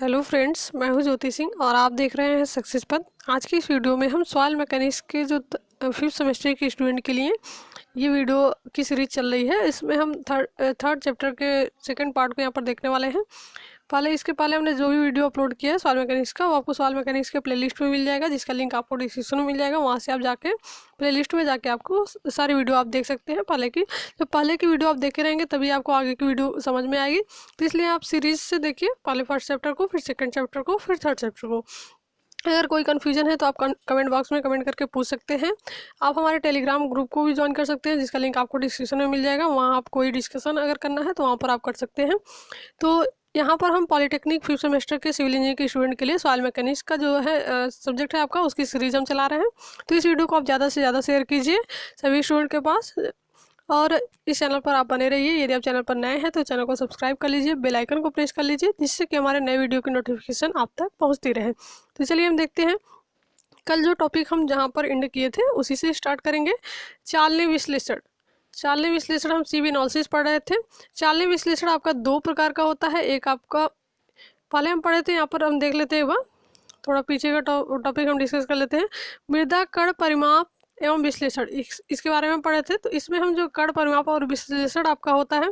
Hello friends, मैं हूं ज्योति सिंह और आप देख रहे हैं सक्सेस पथ। आज की इस वीडियो में हम सॉइल मैकेनिक्स के जो फिफ्थ सेमेस्टर के स्टूडेंट के लिए ये वीडियो की सीरीज चल रही है। इसमें हम थर्ड चैप्टर के सेकंड पार्ट को यहाँ पर देखने वाले हैं। इसके पहले हमने जो भी वीडियो अपलोड किया है सॉइल मैकेनिक्स का, वो आपको सॉइल मैकेनिक्स के प्लेलिस्ट में मिल जाएगा, जिसका लिंक आपको डिस्क्रिप्शन में मिल जाएगा। वहाँ से आप जाके प्लेलिस्ट में जाके आपको सारी वीडियो आप देख सकते हैं। पहले की वीडियो आप देखे रहेंगे तभी आपको आगे की वीडियो समझ में आएगी। तो इसलिए आप सीरीज से देखिए, पहले फर्स्ट चैप्टर को, फिर सेकंड चैप्टर को, फिर थर्ड चैप्टर को। अगर कोई कन्फ्यूजन है तो आप कमेंट बॉक्स में कमेंट करके पूछ सकते हैं। आप हमारे टेलीग्राम ग्रुप को भी ज्वाइन कर सकते हैं, जिसका लिंक आपको डिस्क्रिप्शन में मिल जाएगा। वहाँ आप कोई डिस्कशन अगर करना है तो वहाँ पर आप कर सकते हैं। तो यहाँ पर हम पॉलिटेक्निक फिफ्थ सेमेस्टर के सिविल इंजीनियरिंग के स्टूडेंट के लिए सॉइल मैकेनिक्स का जो है सब्जेक्ट है आपका, उसकी सीरीज हम चला रहे हैं। तो इस वीडियो को आप ज़्यादा से ज़्यादा शेयर कीजिए सभी स्टूडेंट के पास, और इस चैनल पर आप बने रहिए। यदि आप चैनल पर नए हैं तो चैनल को सब्सक्राइब कर लीजिए, बेल आइकन को प्रेस कर लीजिए, जिससे कि हमारे नए वीडियो की नोटिफिकेशन आप तक पहुँचती रहे। तो चलिए हम देखते हैं। कल जो टॉपिक हम जहाँ पर एंड किए थे उसी से स्टार्ट करेंगे। चालनी विश्लेषण हम सीवी एनालिसिस पढ़ रहे थे। चालनी विश्लेषण आपका दो प्रकार का होता है। एक आपका पहले हम पढ़े थे, यहाँ पर हम देख लेते हैं। एक बार थोड़ा पीछे का टॉपिक हम डिस्कस कर लेते हैं। मृदा कण परिमाप एवं विश्लेषण, इसके बारे में पढ़े थे। तो इसमें हम जो कण परिमाप और विश्लेषण आपका होता है,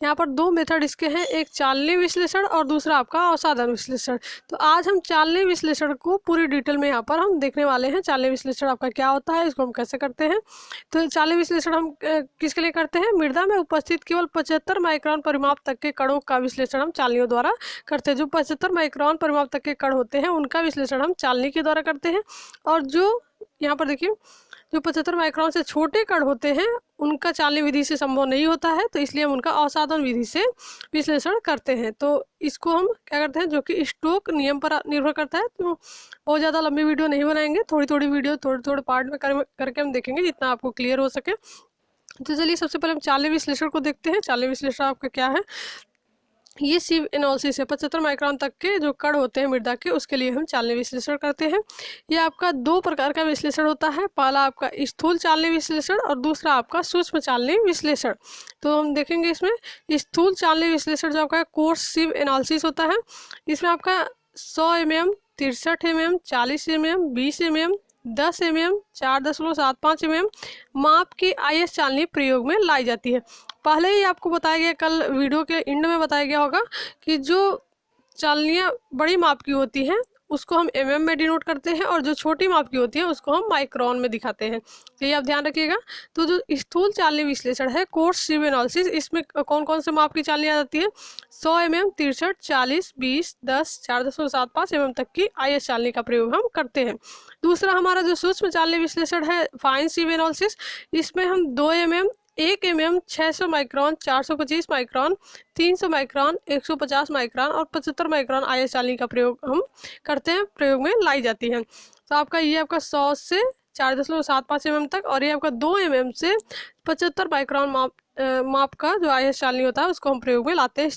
यहाँ पर दो मेथड इसके हैं, एक चालनी विश्लेषण और दूसरा आपका अवसाधन विश्लेषण। तो आज हम चालनी विश्लेषण को पूरी डिटेल में यहाँ पर हम देखने वाले हैं। चालनी विश्लेषण आपका क्या होता है, इसको हम कैसे करते हैं। तो चालनी विश्लेषण हम किसके लिए करते हैं? मृदा में उपस्थित केवल 75 माइक्रोन परिमाप तक के कणों का विश्लेषण हम चालनियों द्वारा करते हैं। जो 75 माइक्रोन परिमाप तक के कण होते हैं उनका विश्लेषण हम चालनी के द्वारा करते हैं। और जो यहाँ पर देखिए, जो 75 माइक्रोन से छोटे कण होते हैं उनका चालनी विधि से संभव नहीं होता है, तो इसलिए हम उनका अवसाधन विधि से विश्लेषण करते हैं। तो इसको हम क्या करते हैं, जो कि स्टोक नियम पर निर्भर करता है। तो बहुत ज़्यादा लंबी वीडियो नहीं बनाएंगे, थोड़ी थोड़ी वीडियो थोड़े पार्ट में करके हम देखेंगे, जितना आपको क्लियर हो सके। तो चलिए सबसे पहले हम चालनी विश्लेषण को देखते हैं। चालनी विश्लेषण आपका क्या है? ये सिव एनालिसिस है। 75 माइक्रोन तक के जो कण होते हैं मृदा के, उसके लिए हम चालनी विश्लेषण करते हैं। ये आपका दो प्रकार का विश्लेषण होता है। पहला आपका स्थूल चालनी विश्लेषण और दूसरा आपका सूक्ष्म चालनी विश्लेषण। तो हम देखेंगे इसमें स्थूल चालनी विश्लेषण जो आपका कोर्स सिव एनालिसिस होता है, इसमें आपका 100 mm, 63 mm, 40 mm, 20 mm, 10 mm, 4.75 mm माप की आईएस चालनी प्रयोग में लाई जाती है। पहले ही आपको बताया गया, कल वीडियो के एंड में बताया गया होगा कि जो चालनियाँ बड़ी माप की होती हैं उसको हम mm में डिनोट करते हैं, और जो छोटी माप की होती है उसको हम माइक्रोन में दिखाते हैं। तो ये आप ध्यान रखिएगा। तो जो स्थूल चालनी विश्लेषण है, कोर्स सिव एनालिसिस, इसमें कौन कौन से माप की चालनी आ जाती है? 100 mm, 63, 40, 20, 10, 4.75 mm तक की आईएस चालनी का प्रयोग हम करते हैं। दूसरा हमारा जो सूक्ष्म चालनी विश्लेषण है, फाइन सिव एनालिसिस, इसमें हम 2 mm, 1 mm, 600 micron, 425 micron, 300 micron, 150 micron और 75 माइक्रोन आईएस चालनी का प्रयोग हम करते हैं, प्रयोग में लाई जाती है। तो आपका ये आपका 100 से 4.75 mm तक, और ये आपका 2 mm से 75 माइक्रोन माप का जो आईएस चालनी होता है उसको हम प्रयोग में लाते हैं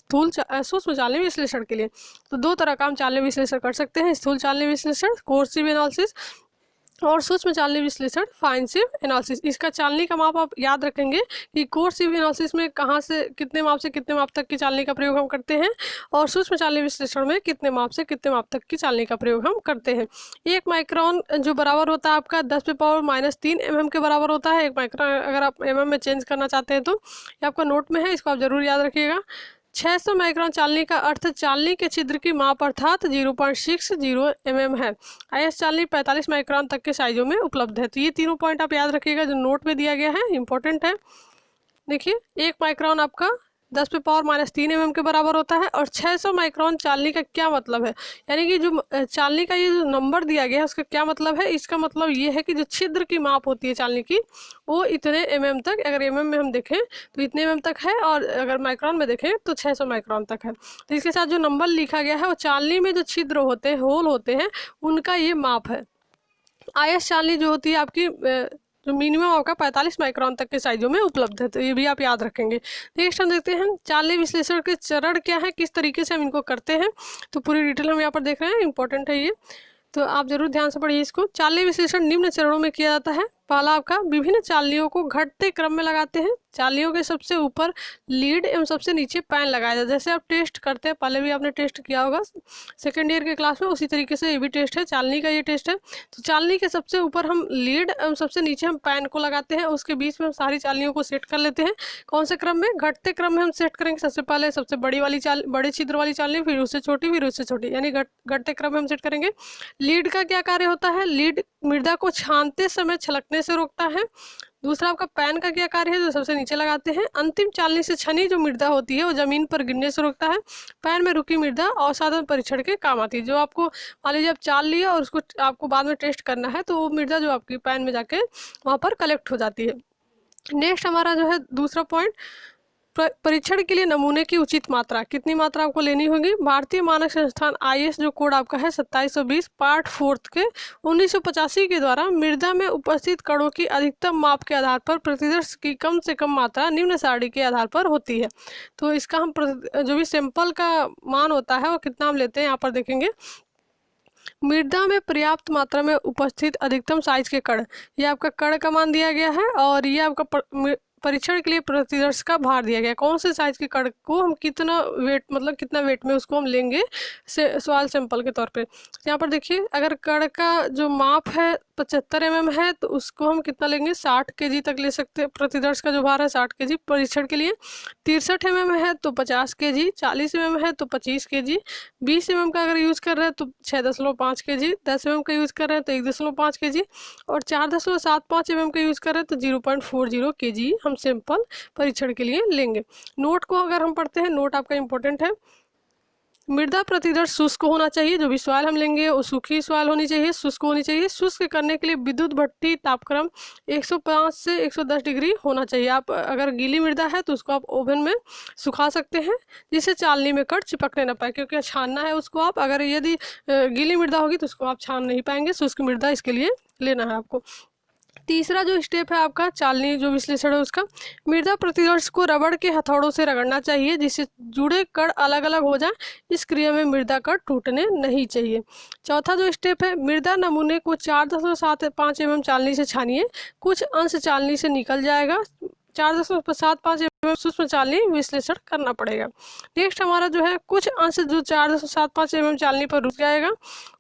सूक्ष्म चालनी विश्लेषण के लिए। तो दो तरह का हम चालनी विश्लेषण कर सकते हैं, स्थूल चालनी विश्लेषण कोर्स सिव एनालिसिस और सूक्ष्म चालनी विश्लेषण फाइन सिव एनालिसिस। इसका चालनी का माप आप याद रखेंगे कि कोर्स सिव एनालिसिस में कहाँ से कितने माप तक की चालनी का प्रयोग हम करते हैं, और सूक्ष्म चालनी विश्लेषण में कितने माप से कितने माप तक की चालनी का प्रयोग हम करते हैं। 1 माइक्रोन जो बराबर होता है आपका 10⁻³ mm के बराबर होता है। 1 माइक्रोन अगर आप mm में चेंज करना चाहते हैं तो ये आपका नोट में है, इसको आप जरूर याद रखिएगा। 600 माइक्रोन चालनी का अर्थ चालनी के छिद्र की माप अर्थात 0.60 mm है। आईएस चालनी 45 माइक्रोन तक के साइजों में उपलब्ध है। तो ये तीनों पॉइंट आप याद रखिएगा, जो नोट में दिया गया है, इंपॉर्टेंट है। देखिए, 1 माइक्रोन आपका 10⁻³ mm के बराबर होता है, और 600 माइक्रोन चालनी का क्या मतलब है, यानी कि जो चालनी का ये जो नंबर दिया गया है उसका क्या मतलब है? इसका मतलब ये है कि जो छिद्र की माप होती है चालनी की, वो इतने mm तक, अगर mm में हम देखें तो इतने mm तक है, और अगर माइक्रोन में देखें तो 600 माइक्रोन तक है। तो इसके साथ जो नंबर लिखा गया है वो चालनी में जो छिद्र होते हैं, होल होते हैं, उनका ये माप है। आईएस चालनी जो होती है आपकी, जो मिनिमम आपका 45 माइक्रोन तक के साइजों में उपलब्ध है। तो ये भी आप याद रखेंगे। नेक्स्ट हम देखते हैं चालनी विश्लेषण के चरण क्या है, किस तरीके से हम इनको करते हैं। तो पूरी डिटेल हम यहाँ पर देख रहे हैं, इंपॉर्टेंट है ये, तो आप जरूर ध्यान से पढ़िए इसको। चालनी विश्लेषण निम्न चरणों में किया जाता है। पहला आपका विभिन्न चालनियों को घटते क्रम में लगाते हैं। चालनियों के सबसे ऊपर लीड एवं सबसे नीचे पैन लगाया जाए। जैसे आप टेस्ट करते हैं, पहले भी आपने टेस्ट किया होगा सेकेंड ईयर के क्लास में, उसी तरीके से ये भी टेस्ट है, चालनी का ये टेस्ट है। तो चालनी के सबसे ऊपर हम लीड एवं सबसे नीचे हम पैन को लगाते हैं, उसके बीच में हम सारी चालनियों को सेट कर लेते हैं। कौन से क्रम में? घटते क्रम में हम सेट करेंगे। सबसे पहले सबसे बड़ी वाली बड़े छिद्र वाली चालनी, फिर उससे छोटी, फिर उससे छोटी, यानी घटते क्रम में हम सेट करेंगे। लीड का क्या कार्य होता है? लीड मृदा को छानते समय छलकने से रोकता है। दूसरा आपका पैन का क्या कार्य है? जो सबसे नीचे लगाते हैं। अंतिम चालनी से छनी जो मृदा होती है वो जमीन पर गिरने से रोकता है। पैन में रुकी मृदा असाधारण परीक्षण के काम आती है। जो आपको मान लीजिए आप चाल लिया और उसको आपको बाद में टेस्ट करना है, तो वो मृदा जो आपकी पैन में जाके वहाँ पर कलेक्ट हो जाती है। नेक्स्ट हमारा जो है दूसरा पॉइंट, परीक्षण के लिए नमूने की उचित मात्रा। कितनी मात्रा आपको लेनी होगी? भारतीय मानक संस्थान IS जो कोड आपका है 2720 पार्ट 4 के 1985 के द्वारा मृदा में उपस्थित कणों की अधिकतम माप के आधार पर प्रतिदर्श की कम से कम मात्रा निम्न सारणी के आधार पर होती है। तो इसका हम जो भी सैंपल का मान होता है वो कितना हम लेते हैं यहाँ पर देखेंगे। मृदा में पर्याप्त मात्रा में उपस्थित अधिकतम साइज के कण, ये आपका कण का मान दिया गया है, और ये आपका परीक्षण के लिए प्रतिदर्श का भार दिया गया। कौन से साइज के कण को हम कितना वेट, मतलब कितना वेट में उसको हम लेंगे सवाल सैंपल के तौर पे। यहाँ पर देखिए, अगर कण का जो माप है 75 mm है तो उसको हम कितना लेंगे? 60 kg तक ले सकते हैं। प्रतिदर्श का जो भार है 60 kg परीक्षण के लिए। 63 mm है तो 50 kg, 40 mm है तो 25 kg, 20 mm का अगर यूज़ कर रहे हैं तो 6.5 kg, 10 mm का यूज़ कर रहे हैं तो 1.5 kg, और 4.75 mm का यूज़ कर रहे हैं तो 0.40 kg हम सैंपल परीक्षण के लिए लेंगे। नोट को अगर हम पढ़ते हैं, नोट आपका इंपॉर्टेंट है। मृदा प्रतिदर्श शुष्क होना चाहिए। जो भी सॉइल हम लेंगे वो सूखी सॉइल होनी चाहिए, शुष्क होनी चाहिए। शुष्क करने के लिए विद्युत भट्टी तापक्रम 105 से 110 डिग्री होना चाहिए। आप अगर गीली मृदा है तो उसको आप ओवन में सुखा सकते हैं, जिससे चालनी में कण चिपकने ना पाए, क्योंकि छानना है उसको आप। अगर यदि गीली मृदा होगी तो उसको आप छान नहीं पाएंगे, शुष्क मृदा इसके लिए लेना है आपको। तीसरा जो स्टेप है आपका चालनी जो विश्लेषण है उसका, मृदा प्रतिदर्श को रबड़ के हथौड़ों से रगड़ना चाहिए, जिससे जुड़े कण अलग अलग हो जाए। इस क्रिया में मृदा कण टूटने नहीं चाहिए। चौथा जो स्टेप है, मृदा नमूने को 4.75 mm चालनी से छानिए। कुछ अंश चालनी से निकल जाएगा। 4.75 mm सूक्ष्म चालनी विश्लेषण करना पड़ेगा। नेक्स्ट हमारा जो है, कुछ अंश जो 4.75 mm चालनी पर रुक जाएगा,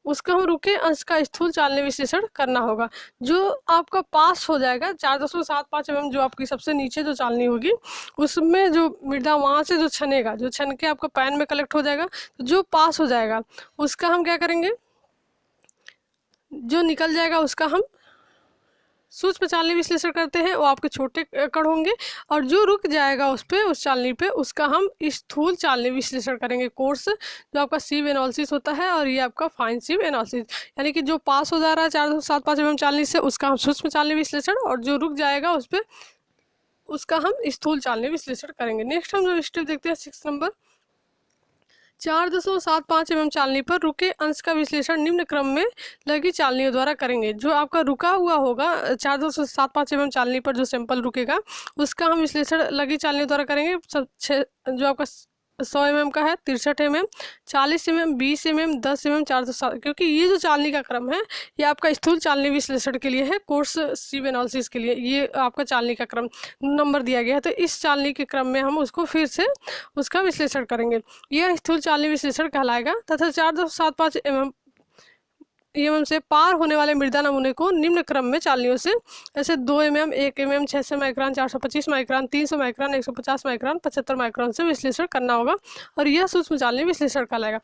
उसका हम रुके अंश का स्थूल चालनी विश्लेषण करना होगा। जो आपका पास हो जाएगा 4.75 mm, जो आपकी सबसे नीचे जो चालनी होगी उसमें जो मृदा वहाँ से जो छनेगा, जो छन के आपका पैन में कलेक्ट हो जाएगा, तो जो पास हो जाएगा उसका हम क्या करेंगे? जो निकल जाएगा उसका हम सूक्ष्म चालनी विश्लेषण करते हैं, वो आपके छोटे कण होंगे, और जो रुक जाएगा उस चालनी पे उसका हम स्थूल चालनी विश्लेषण करेंगे। कोर्स जो आपका सीव एनालिसिस होता है, और ये आपका फाइन सीव एनालिसिस, यानी कि जो पास हो जा रहा है 4.75 mm चालनी से उसका हम सूक्ष्म चालनी विश्लेषण, और जो रुक जाएगा उस पर उसका हम स्थूल चालनी विश्लेषण करेंगे। नेक्स्ट हम जो स्टेप देखते हैं 6 नंबर, 4.75 mm चालनी पर रुके अंश का विश्लेषण निम्न क्रम में लगी चालनियों द्वारा करेंगे। जो आपका रुका हुआ होगा 4.75 mm चालनी पर जो सैंपल रुकेगा उसका हम विश्लेषण लगी चालनियों द्वारा करेंगे। जो आपका 100 mm का है, 63 mm, 40 mm, 20 mm, 10 mm, 407, क्योंकि ये जो चालनी का क्रम है ये आपका स्थूल चालनी विश्लेषण के लिए है, कोर्स सीव एनालिसिस के लिए ये आपका चालनी का क्रम नंबर दिया गया है। तो इस चालनी के क्रम में हम उसको फिर से उसका विश्लेषण करेंगे, यह स्थूल चालनी विश्लेषण कहलाएगा। तथा 4.75 mm से पार होने वाले मृदा नमूने को निम्न क्रम में चालनियों से, जैसे 2 mm, 1 mm, 600 micron, 425 micron, 300 micron, 150 micron, 75 micron से विश्लेषण करना होगा, और यह सूक्ष्म चालनी विश्लेषण कहलाएगा।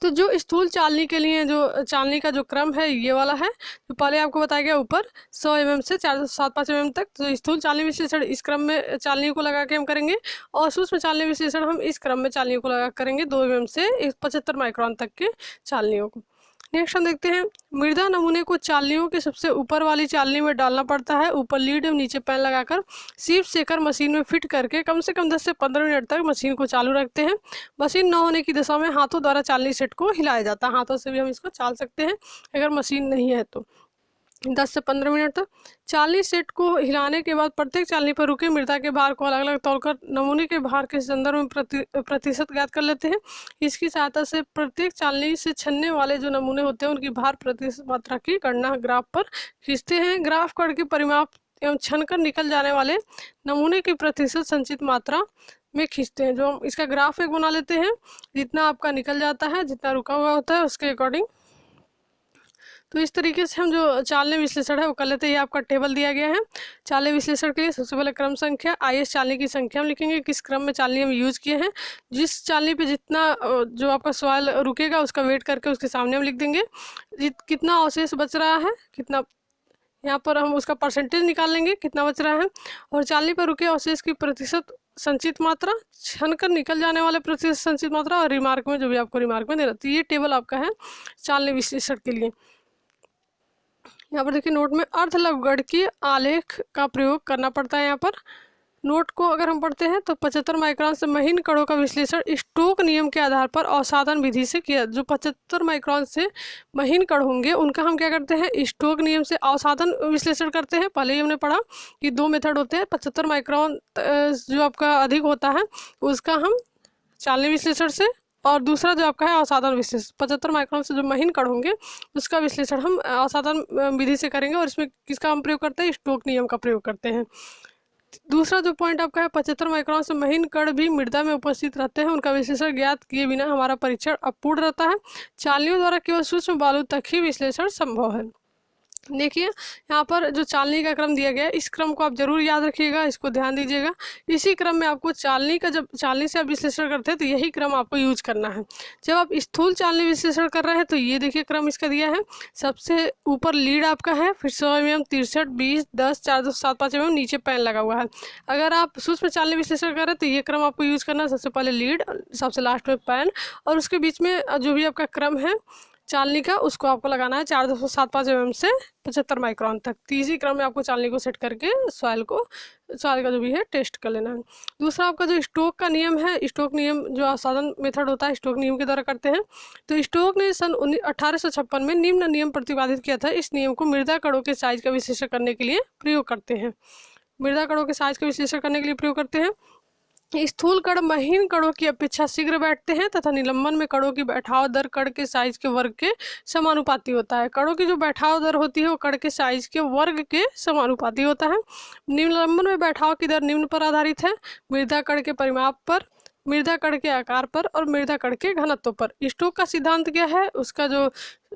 तो जो स्थूल चालनी के लिए जो चालनी का जो क्रम है ये वाला है, जो पहले आपको बताया गया ऊपर 100 mm से 4.75 mm तक। तो स्थूल चालनी विश्लेषण इस क्रम में चालनी को लगा के हम करेंगे, और सूक्ष्म चालनी विश्लेषण हम इस क्रम में चालनी को लगा करेंगे 2 mm से 75 माइक्रोन तक के चालनियों को। नेक्स्ट हम देखते हैं, मृदा नमूने को चालनियों के सबसे ऊपर वाली चालनी में डालना पड़ता है। ऊपर लीड एवं नीचे पैन लगाकर सीप सेकर मशीन में फिट करके कम से कम 10 से 15 मिनट तक मशीन को चालू रखते हैं। मशीन न होने की दशा में हाथों द्वारा चालनी सेट को हिलाया जाता है। हाथों से भी हम इसको चाल सकते हैं अगर मशीन नहीं है तो। 10 से 15 मिनट तक। चालनी सेट को हिलाने के बाद प्रत्येक चालनी पर रुके मृदा के भार को अलग अलग तौलकर नमूने के भार के संदर्भ में प्रतिशत ज्ञात कर लेते हैं। इसकी सहायता से प्रत्येक चालनी से छनने वाले जो नमूने होते हैं उनकी भार प्रतिशत मात्रा की गणना ग्राफ पर खींचते हैं। ग्राफ कण के परिमाप एवं छनकर निकल जाने वाले नमूने की प्रतिशत संचित मात्रा में खींचते हैं। जो हम इसका ग्राफ एक बना लेते हैं, जितना आपका निकल जाता है, जितना रुका हुआ होता है उसके अकॉर्डिंग। तो इस तरीके से हम जो चालनी विश्लेषण है वो कर लेते हैं। ये आपका टेबल दिया गया है चालनी विश्लेषण के लिए। सबसे पहले क्रम संख्या, IS चालनी की संख्या हम लिखेंगे, किस क्रम में चालनी हम यूज किए हैं, जिस चालनी पे जितना जो आपका सवाल रुकेगा उसका वेट करके उसके सामने हम लिख देंगे। कितना अवशेष बच रहा है, कितना, यहाँ पर हम उसका परसेंटेज निकाल लेंगे कितना बच रहा है। और चालनी पर रुके अवशेष की प्रतिशत संचित मात्रा, छनकर निकल जाने वाले प्रतिशत संचित मात्रा, और रिमार्क में जो भी आपको रिमार्क में देना। तो ये टेबल आपका है चालनी विश्लेषण के लिए। यहाँ पर देखिए नोट में अर्धलवगणकीय आलेख का प्रयोग करना पड़ता है। यहाँ पर नोट को अगर हम पढ़ते हैं तो 75 माइक्रोन से महीन कणों का विश्लेषण स्टोक नियम के आधार पर अवसाधन विधि से किया। जो 75 माइक्रोन से महीन कण होंगे उनका हम क्या करते हैं, स्टोक नियम से अवसाधन विश्लेषण करते हैं। पहले ही हमने पढ़ा कि 2 मेथड होते हैं। 75 माइक्रोन जो आपका अधिक होता है उसका हम चालनी विश्लेषण से, और दूसरा जो आपका है अवसाधन विश्लेषण 75 माइक्रोन से जो महीन कण होंगे उसका विश्लेषण हम अवसाधन विधि से करेंगे। और इसमें किसका हम प्रयोग करते हैं, स्टोक नियम का प्रयोग करते हैं। दूसरा जो पॉइंट आपका है 75 माइक्रोन से महीन कण भी मृदा में उपस्थित रहते हैं, उनका विश्लेषण ज्ञात किए बिना हमारा परीक्षण अपूर्ण रहता है। चालनियों द्वारा केवल सूक्ष्म बालू तक ही विश्लेषण संभव है। देखिए यहाँ पर जो चालनी का क्रम दिया गया है, इस क्रम को आप जरूर याद रखिएगा, इसको ध्यान दीजिएगा। इसी क्रम में आपको चालनी का, जब चालनी से आप विश्लेषण करते हैं तो यही क्रम आपको यूज करना है। जब आप स्थूल चालनी विश्लेषण कर रहे हैं तो ये देखिए क्रम इसका दिया है। सबसे ऊपर लीड आपका है, फिर 100 mm, 63, 20, 10, 4, 2, 7, 5 mm, नीचे पैन लगा हुआ है। अगर आप सूक्ष्म चालनी विश्लेषण कर रहे हैं तो ये क्रम आपको यूज करना है। सबसे पहले लीड, सबसे लास्ट में पैन, और उसके बीच में जो भी आपका क्रम है चालनी का उसको आपको लगाना है 4.75 mm से 75 माइक्रोन तक। तीसरी क्रम में आपको चालनी को सेट करके सॉइल का जो भी है टेस्ट कर लेना है। दूसरा आपका जो स्टोक का नियम है, स्टोक नियम जो अवसाधन मेथड होता है स्टोक नियम के द्वारा करते हैं। तो स्टोक ने सन 1856 में निम्न नियम प्रतिपादित किया था। इस नियम को मृदा कणों के साइज का विश्लेषण करने के लिए प्रयोग करते हैं। मृदा कणों के साइज का विश्लेषण करने के लिए प्रयोग करते हैं। स्थूल कण महीन कणों की अपेक्षा शीघ्र बैठते हैं तथा निलंबन में कणों की बैठाव दर कण के साइज के वर्ग के समानुपाती होता है। कणों की जो बैठाव दर होती है वो कण के साइज के वर्ग के समानुपाती होता है। निलंबन में बैठाव की दर निम्न पर आधारित है, मृदा कण के परिमाप पर, मृदा कण के आकार पर और मृदा कण के घनत्व पर। स्टोक का सिद्धांत क्या है, उसका जो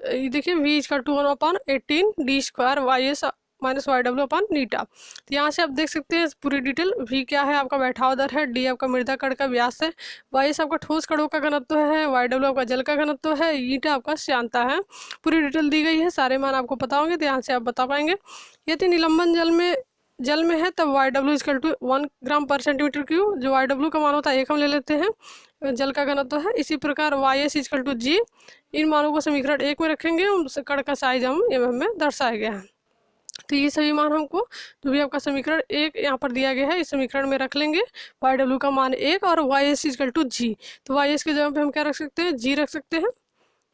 देखिए V=1/18 d² YS minus YW upon नीटा। तो यहाँ से आप देख सकते हैं पूरी डिटेल। V क्या है, आपका बैठाव दर है, D आपका मृदा कण का व्यास है, YS आपका ठोस कणों का घनत्व है, YW आपका जल का घनत्व है, ईटा आपका श्यानता है। पूरी डिटेल दी गई है, सारे मान आपको पता होंगे तो यहाँ से आप बता पाएंगे। यदि निलंबन जल में है तब YW 1 ग्राम पर सेंटीमीटर क्यूब। जो YW का मान होता है 1 हम ले लेते हैं, जल का घनत्व है। इसी प्रकार YS G, इन मानों को समीकरण 1 में रखेंगे, कण का साइज हम mm में दर्शाया गया है। तो ये सभी मान हमको जो भी आपका समीकरण 1 यहाँ पर दिया गया है इस समीकरण में रख लेंगे। YW का मान 1 और YS G। तो YS के जगह पे हम क्या रख सकते हैं, G रख सकते हैं।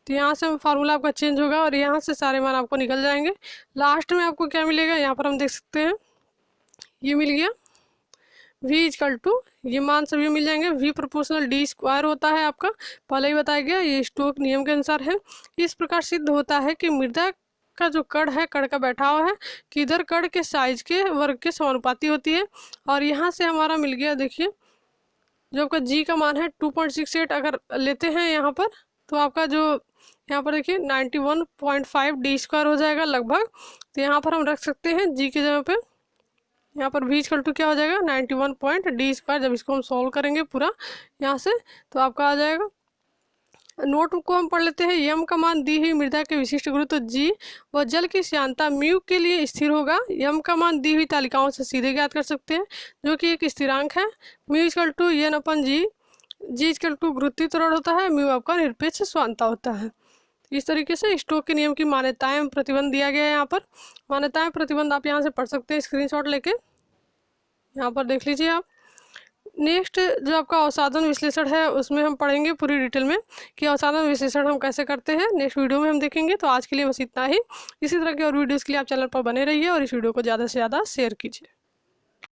तो यहाँ से फार्मूला आपका चेंज होगा और यहाँ से सारे मान आपको निकल जाएंगे। लास्ट में आपको क्या मिलेगा, यहाँ पर हम देख सकते हैं ये मिल गया V ये मान सभी मिल जाएंगे। V प्रोपोर्शनल D² होता है आपका, पहले ही बताया गया, ये स्टोक नियम के अनुसार है। इस प्रकार सिद्ध होता है कि मृदा का जो कण है, कण का बैठाव है, किधर कण के साइज के वर्ग के समानुपाती होती है। और यहाँ से हमारा मिल गया, देखिए जो आपका G का मान है 2.68 अगर लेते हैं यहाँ पर, तो आपका जो यहाँ पर देखिए 91.5 D² हो जाएगा लगभग। तो यहाँ पर हम रख सकते हैं G की जगह पे, यहाँ पर V क्या हो जाएगा 91 D²। जब इसको हम सॉल्व करेंगे पूरा यहाँ से तो आपका आ जाएगा। नोट को हम पढ़ लेते हैं। यम का मान दी हुई मृदा के विशिष्ट गुरुत्व G व जल की श्यानता म्यू के लिए स्थिर होगा। यम का मान दी हुई तालिकाओं से सीधे ज्ञात कर सकते हैं, जो कि एक स्थिरांक है। μ=N/G, G गुरुत्वीय त्वरण होता है, म्यू आपका निरपेक्ष श्यानता होता है। इस तरीके से स्टोक के नियम की मान्यताएं प्रतिबंध दिया गया है। यहाँ पर मान्यताएं प्रतिबंध आप यहाँ से पढ़ सकते हैं स्क्रीनशॉट लेके, यहाँ पर देख लीजिए आप। नेक्स्ट जो आपका अवसाधन विश्लेषण है उसमें हम पढ़ेंगे पूरी डिटेल में कि अवसाधन विश्लेषण हम कैसे करते हैं, नेक्स्ट वीडियो में हम देखेंगे। तो आज के लिए बस इतना ही। इसी तरह के और वीडियोज़ के लिए आप चैनल पर बने रहिए और इस वीडियो को ज़्यादा से ज़्यादा शेयर कीजिए।